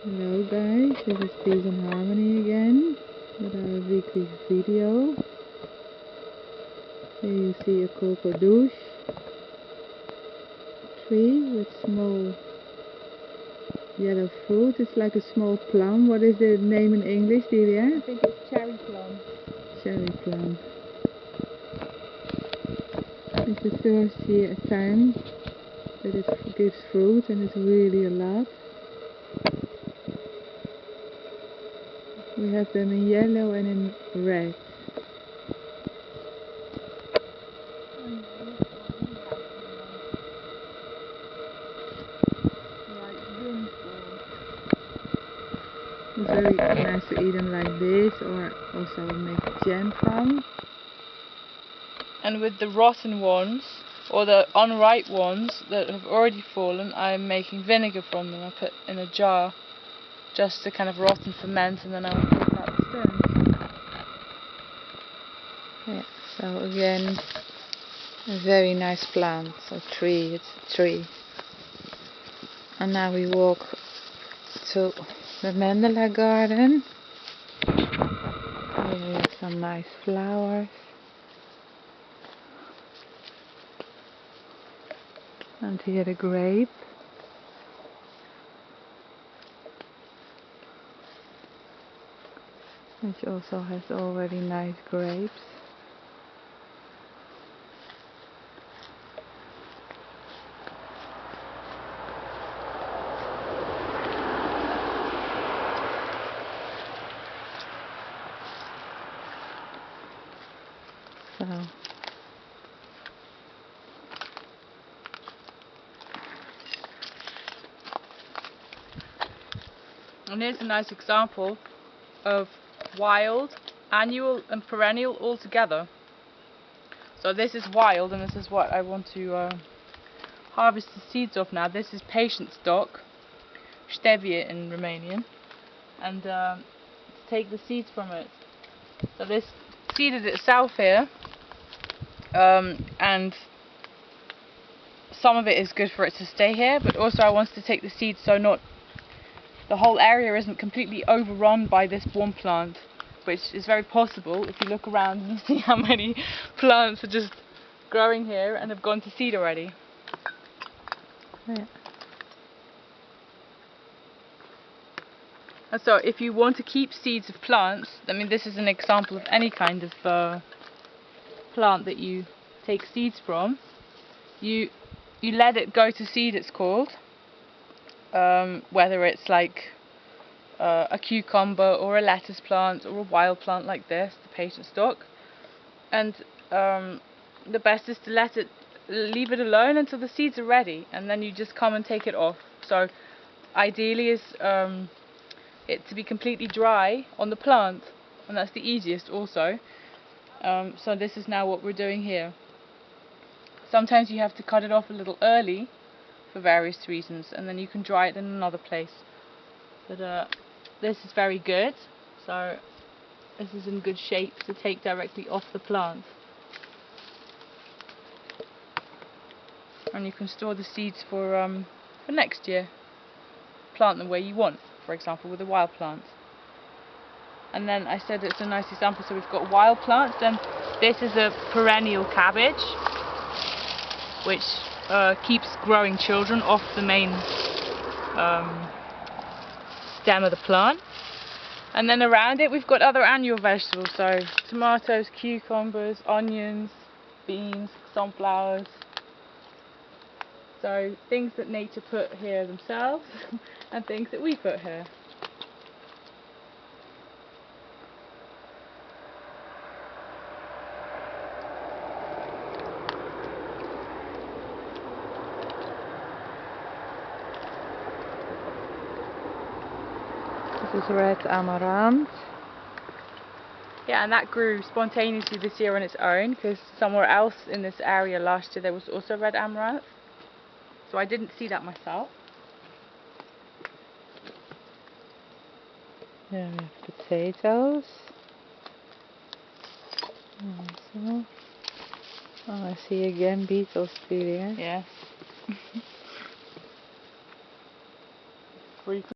Hello guys, this is Peace and Harmony again with our weekly video. Here you see a cocoa douche tree with small yellow fruit. It's like a small plum. What is the name in English, Delia? I think it's cherry plum. Cherry plum. It's the first year time that it gives fruit, and it's really a lot. We have them in yellow and in red. It's very nice to eat them like this, or also make jam from. And with the rotten ones, or the unripe ones that have already fallen, I'm making vinegar from them. I put in a jar just to kind of rot and ferment, and then I'll take out the stones. Yeah, so again, a very nice plant, a tree, it's a tree. And now we walk to the mandala garden. Here we have some nice flowers. And here the grape. Which also has already nice grapes. So And here's a nice example of wild, annual and perennial all together. So this is wild, and this is what I want to harvest the seeds of now. This is patient stock, stevie in Romanian, and to take the seeds from it. So this seeded itself here, and some of it is good for it to stay here, but also I want to take the seeds so not the whole area isn't completely overrun by this one plant, which is very possible if you look around and you see how many plants are just growing here and have gone to seed already. yeah. And so if you want to keep seeds of plants, I mean this is an example of any kind of plant that you take seeds from, you let it go to seed, it's called, whether it's like a cucumber or a lettuce plant or a wild plant like this, the patient stock, and the best is to leave it alone until the seeds are ready, and then you just come and take it off. So ideally is it to be completely dry on the plant, and that's the easiest also. So this is now what we're doing here. Sometimes you have to cut it off a little early for various reasons, and then you can dry it in another place. But this is very good, so this is in good shape to take directly off the plant. And you can store the seeds for next year. Plant them where you want, for example with a wild plant. And then I said it's a nice example, so we've got wild plants, then this is a perennial cabbage, which keeps growing children off the main stem of the plant. And then around it we've got other annual vegetables, so tomatoes, cucumbers, onions, beans, sunflowers. So things that nature put here themselves and things that we put here. This is red amaranth. Yeah, and that grew spontaneously this year on its own, because somewhere else in this area last year there was also red amaranth. So I didn't see that myself. Here we have potatoes. So. Oh, I see again beetles still here. Yes.